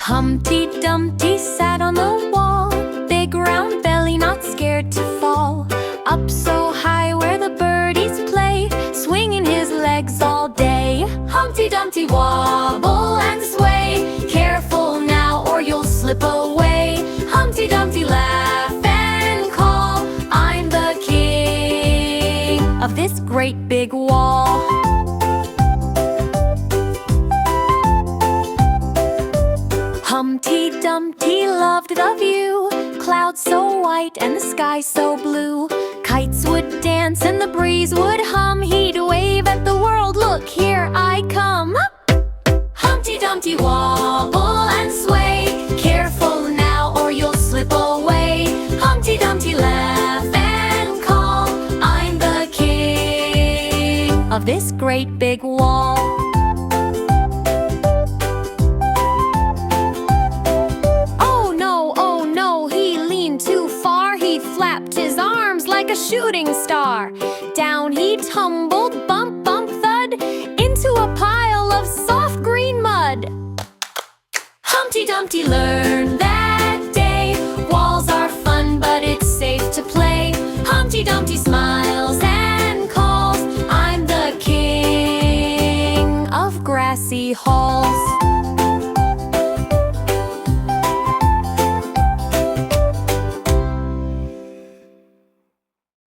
Humpty Dumpty sat on the wall, big round belly, not scared to fall. Up so high where the birdies play, swinging his legs all day. Humpty Dumpty wobble and sway, careful now or you'll slip away. Humpty Dumpty laugh and call, I'm the king of this great big wall. Humpty Dumpty loved the view, clouds so white and the sky so blue. Kites would dance and the breeze would hum, he'd wave at the world, look here I come. Humpty Dumpty wobble and sway, careful now or you'll slip away. Humpty Dumpty laugh and call, I'm the king of this great big wall. Flapped his arms like a shooting star. Down he tumbled, bump, bump, thud, into a pile of soft green mud. Humpty Dumpty learned that day, walls are fun but it's safe to play. Humpty Dumpty smiles and calls, I'm the king of grassy halls.